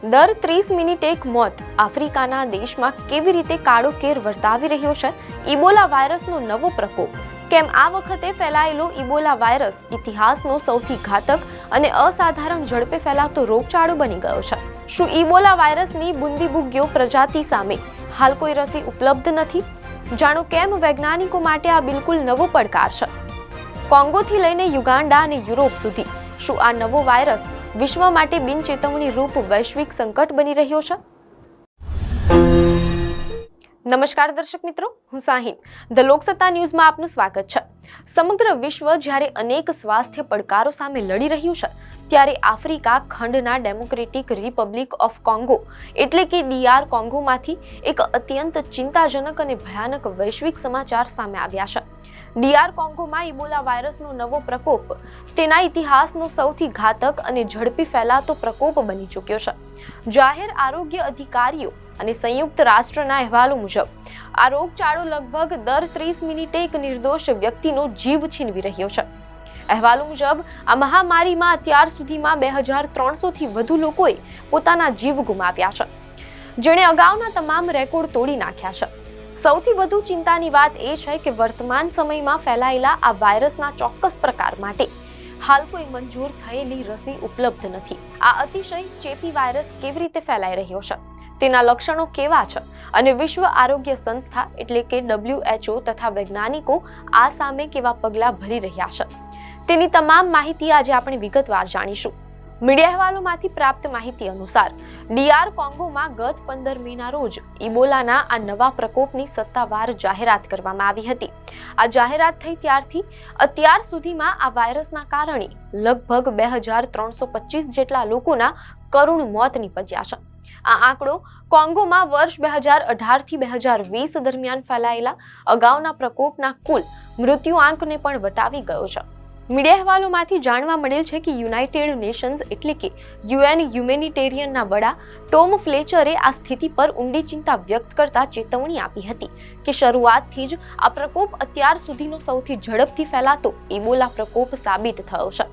દર 30 મિનિટે એક મોત આફ્રિકાના દેશમાં કેવી રીતે કાળો કેર વર્તાવી રહ્યો છે ઇબોલા વાયરસનો નવો પ્રકોપ. કેમ આ વખતે ફેલાયેલો ઇબોલા વાયરસ ઇતિહાસનો સૌથી ઘાતક અને અસાધારણ ઝડપે ફેલાતો રોગચાળો બની ગયો છે? શું ઇબોલા વાયરસની બુંદીબુગ્યો પ્રજાતિ સામે હાલ કોઈ રસી ઉપલબ્ધ નથી? જાણો કેમ વૈજ્ઞાનિકો માટે આ બિલકુલ નવો પડકાર છે. કોંગોથી લઈને યુગાન્ડા અને યુરોપ સુધી શું આ નવો વાયરસ વિશ્વ માટે બિનચેતવણી રૂપ વૈશ્વિક સંકટ બની રહ્યો છે? નમસ્કાર દર્શક મિત્રો, હું સાહિન. ધ લોકસત્તા ન્યૂઝમાં આપનું સ્વાગત છે. સમગ્ર વિશ્વ જ્યારે અનેક સ્વાસ્થ્ય પડકારો સામે લડી રહ્યું છે, ત્યારે આફ્રિકા ખંડના ડેમોક્રેટિક રિપબ્લિક ઓફ કોંગો એટલે કે DR કોંગોમાંથી એક અત્યંત ચિંતાજનક અને ભયાનક વૈશ્વિક સમાચાર સામે આવ્યા છે. DR કોંગોમાં ઇબોલા વાયરસનો નવો પ્રકોપ તેના ઇતિહાસનો સૌથી ઘાતક અને ઝડપી ફેલાતો પ્રકોપ બની ચૂક્યો છે. જાહેર આરોગ્ય અધિકારીઓ અને સંયુક્ત રાષ્ટ્રના અહેવાલો મુજબ આ રોગચાળો લગભગ દર 30 મિનિટે એક નિર્દોષ વ્યક્તિનો જીવ છીનવી રહ્યો છે. અહેવાલો મુજબ આ મહામારીમાં અત્યાર સુધીમાં 2300 થી વધુ લોકોએ પોતાના જીવ ગુમાવ્યા છે, જેણે અગાઉના તમામ રેકોર્ડ તોડી નાખ્યા છે. સૌથી વધુ ચિંતાની વાત એ છે કે વર્તમાન સમયમાં ફેલાયેલા આ વાયરસના ચોક્કસ પ્રકાર માટે હાલ કોઈ મંજૂર થયેલી રસી ઉપલબ્ધ નથી. આ અતિશય ચેપી વાયરસ કેવી રીતે ફેલાઈ રહ્યો છે, તેના લક્ષણો કેવા છે અને વિશ્વ આરોગ્ય સંસ્થા એટલે કે WHO તથા વૈજ્ઞાનિકો આ સામે કેવા પગલાં ભરી રહ્યા છે, તેની તમામ માહિતી આજે આપણે વિગતવાર જાણીશું. મીડિયા અહેવાલોમાંથી પ્રાપ્ત માહિતી અનુસાર DR કોંગોમાં ગત 15 મેના રોજ ઇબોલાના આ નવા પ્રકોપની સત્તાવાર જાહેરાત કરવામાં આવી હતી. આ જાહેરાત થઈ ત્યારથી અત્યાર સુધીમાં આ વાયરસના કારણે લગભગ 2325 જેટલા લોકોના કરુણ મોત નીપજ્યા છે. આ આંકડો કોંગોમાં વર્ષ 2018 થી 2020 દરમિયાન ફેલાયેલા અગાઉના પ્રકોપના કુલ મૃત્યુ આંકને પણ વટાવી ગયો છે. મીડિયા અહેવાલોમાંથી જાણવા મળેલ છે કે યુનાઇટેડ નેશન્સ એટલે કે UN હ્યુમેનિટેરિયનના વડા ટોમ ફ્લેચરે આ સ્થિતિ પર ઊંડી ચિંતા વ્યક્ત કરતા ચેતવણી આપી હતી કે શરૂઆતથી જ આ પ્રકોપ અત્યાર સુધીનો સૌથી ઝડપથી ફેલાતો ઇબોલા પ્રકોપ સાબિત થયો છે.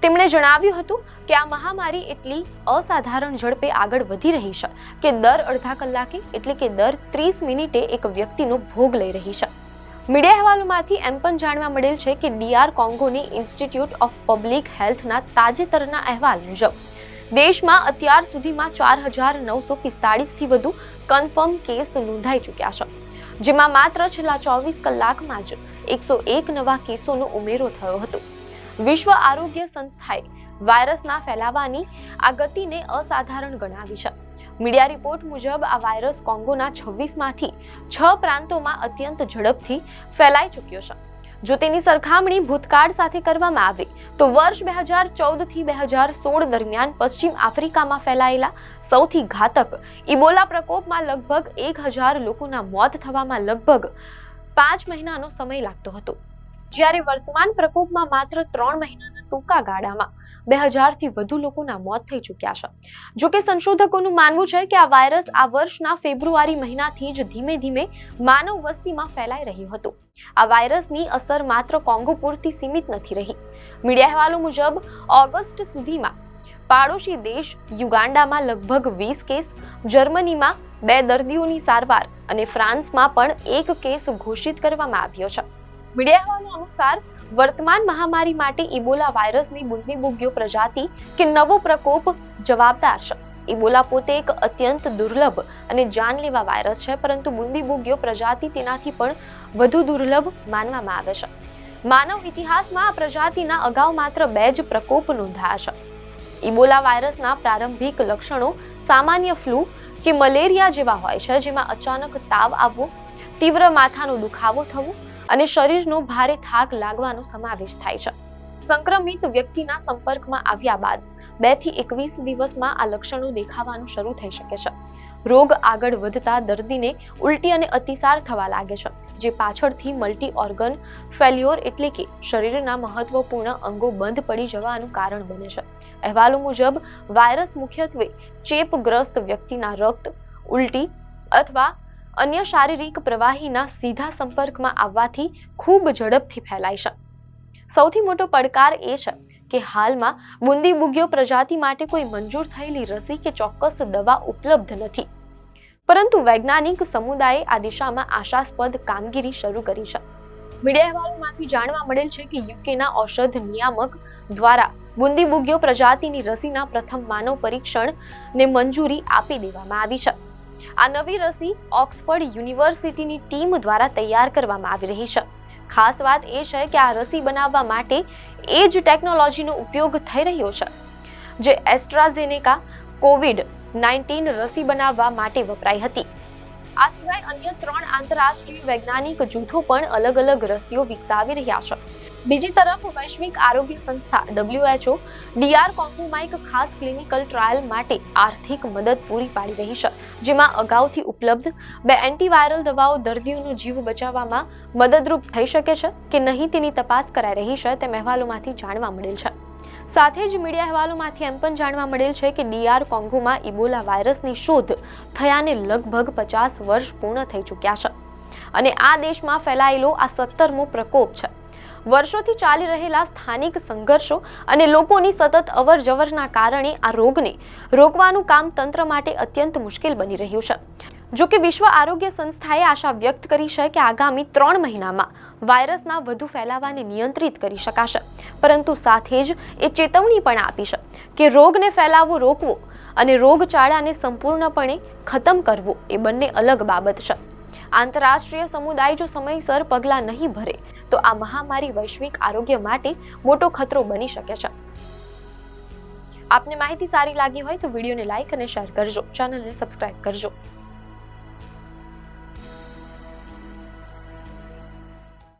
તેમણે જણાવ્યું હતું કે આ મહામારી એટલી અસાધારણ ઝડપે આગળ વધી રહી છે કે દર અડધા કલાકે એટલે કે દર 30 મિનિટે એક વ્યક્તિનો ભોગ લઈ રહી છે. મીડિયા અહેવાલોમાંથી એમ પણ જાણવા મળેલ છે કે DR કોંગોની ઇન્સ્ટિટ્યૂટ ઓફ પબ્લિક હેલ્થના તાજેતરના અહેવાલ મુજબ દેશમાં અત્યાર સુધીમાં 4945 થી વધુ કન્ફર્મ કેસ નોંધાઈ ચૂક્યા છે, જેમાં માત્ર છેલ્લા 24 કલાકમાં જ 101 નવા કેસોનો ઉમેરો થયો હતો. વિશ્વ આરોગ્ય સંસ્થાએ વાયરસના ફેલાવાની આ ગતિને અસાધારણ ગણાવી છે. મીડિયા રિપોર્ટ મુજબ આ વાયરસ કોંગોના 26માંથી 6 પ્રાંતોમાં અત્યંત ઝડપથી ફેલાઈ ચૂક્યો છે. જો તેની સરખામણી ભૂતકાળ સાથે કરવામાં આવે તો વર્ષ 2014 થી 2016 દરમિયાન પશ્ચિમ આફ્રિકામાં ફેલાયેલા સૌથી ઘાતક ઇબોલા પ્રકોપમાં લગભગ 1000 લોકોના મોત થવામાં લગભગ 5 મહિનાનો સમય લાગતો હતો, જ્યારે વર્તમાન પ્રકોપમાં માત્ર 3 મહિનાના ટૂંકા ગાળામાં 2000 થી વધુ લોકોના મોત થઈ ચૂક્યા છે. જો કે સંશોધકોનું માનવું છે કે આ વાયરસ આ વર્ષના ફેબ્રુઆરી મહિનાથી જ ધીમે ધીમે માનવ વસ્તીમાં ફેલાઈ રહ્યો હતો. આ વાયરસની અસર માત્ર કોંગો પૂરતી સીમિત નથી રહી. મીડિયા અહેવાલો મુજબ ઓગસ્ટ સુધીમાં પાડોશી દેશ યુગાન્ડામાં લગભગ 20 કેસ, જર્મનીમાં 2 દર્દીઓની સારવાર અને ફ્રાન્સમાં પણ 1 કેસ ઘોષિત કરવામાં આવ્યો છે. મીડિયા અહેવાલો અનુસાર વર્તમાન મહામારી માટે ઇબોલા વાયરસની બુંદીબુગ્યો પ્રજાતિ કે નવો પ્રકોપ જવાબદાર છે. ઇબોલા પોતે એક અત્યંત દુર્લભ અને જાનલેવા વાયરસ છે, પરંતુ બુંદીબુગ્યો પ્રજાતિ તેનાથી પણ વધુ દુર્લભ માનવામાં આવે છે. માનવ ઇતિહાસમાં આ પ્રજાતિના અગાઉ માત્ર 2 જ પ્રકોપ નોંધાયા છે. ઇબોલા વાયરસના પ્રારંભિક લક્ષણો સામાન્ય ફ્લૂ કે મલેરિયા જેવા હોય છે, જેમાં અચાનક તાવ આવવો, તીવ્ર માથાનો દુખાવો થવો અને શરીરનો ભારે થાક લાગવાનો સમાવેશ થાય છે. સંક્રમિત વ્યક્તિના સંપર્કમાં આવ્યા બાદ 2 થી 21 દિવસમાં આ લક્ષણો દેખાવાનું શરૂ થઈ શકે છે. રોગ આગળ વધતા દર્દીને ઉલટી અને અતિસાર થવા લાગે છે, જે પાછળથી મલ્ટી ઓર્ગન ફેલ્યોર એટલે કે શરીરના મહત્વપૂર્ણ અંગો બંધ પડી જવાનું કારણ બને છે. અહેવાલો મુજબ વાયરસ મુખ્યત્વે ચેપગ્રસ્ત વ્યક્તિના રક્ત, ઉલટી અથવા અન્ય શારીરિક પ્રવાહીના સીધા સંપર્કમાં આવવાથી ખૂબ ઝડપથી ફેલાય છે. સૌથી મોટો પડકાર એ છે કે હાલમાં બુંદીબુગ્યો પ્રજાતિ માટે કોઈ મંજૂર થયેલી રસી કે ચોક્કસ દવા ઉપલબ્ધ નથી, પરંતુ વૈજ્ઞાનિક સમુદાયે આ દિશામાં આશાસ્પદ કામગીરી શરૂ કરી છે. મીડિયા અહેવાલોમાંથી જાણવા મળેલ છે કે યુકેના ઔષધ નિયામક દ્વારા બુંદીબુગ્યો પ્રજાતિની રસીના પ્રથમ માનવ પરીક્ષણને મંજૂરી આપી દેવામાં આવી છે. આ નવી રસી ઓક્સફર્ડ યુનિવર્સિટીની ટીમ દ્વારા તૈયાર કરવામાં આવી રહી છે. ખાસ વાત એ છે કે આ રસી બનાવવા માટે એ જ ટેકનોલોજીનો ઉપયોગ થઈ રહ્યો છે જે એસ્ટ્રાઝેનેકા કોવિડ-19 રસી બનાવવા માટે વપરાઈ હતી. આ સિવાય અન્ય 3 આંતરરાષ્ટ્રીય વૈજ્ઞાનિક જૂથો પણ અલગ અલગ રસીઓ વિકસાવી રહ્યા છે. બીજી તરફ વૈશ્વિક આરોગ્ય સંસ્થા WHO DR કોંગોમાં એક ખાસ ક્લિનિકલ ટ્રાયલ માટે આર્થિક મદદ પૂરી પાડી રહી છે, જેમાં અગાઉથી ઉપલબ્ધ 2 એન્ટીવાયરલ દવાઓ દર્દીઓનો જીવ બચાવવામાં મદદરૂપ થઈ શકે છે કે નહીં તેની તપાસ કરાઈ રહી છે તેમ અહેવાલોમાંથી જાણવા મળેલ છે. સાથે જ મીડિયા અહેવાલોમાંથી એમ પણ જાણવા મળેલ છે કે DR કોંગોમાં ઇબોલા વાયરસની શોધ થયાને લગભગ 50 વર્ષ પૂર્ણ થઈ ચૂક્યા છે અને આ દેશમાં ફેલાયેલો આ 17મો પ્રકોપ છે. વર્ષોથી ચાલી રહેલા સ્થાનિક સંઘર્ષો અને લોકોની સતત અવરજવરના કારણે આ રોગને રોકવાનું કામ તંત્ર માટે અત્યંત મુશ્કેલ બની રહ્યું છે. જો કે વિશ્વ આરોગ્ય સંસ્થાએ આશા વ્યક્ત કરી છે કે આગામી 3 મહિનામાં વાયરસના વધુ ફેલાવાને નિયંત્રિત કરી શકાશે, પરંતુ સાથે જ એ ચેતવણી પણ આપી છે કે રોગને ફેલાવો રોકવો અને રોગચાળાને સંપૂર્ણપણે ખતમ કરવો એ બંને અલગ બાબત છે. આંતરરાષ્ટ્રીય સમુદાય જો સમયસર પગલાં નહીં ભરે તો આ મહામારી વૈશ્વિક આરોગ્ય માટે મોટો ખતરો બની શકે છે. આપને માહિતી સારી લાગી હોય તો વિડીયોને લાઈક અને શેર કરજો, ચેનલને સબસ્ક્રાઇબ કરજો.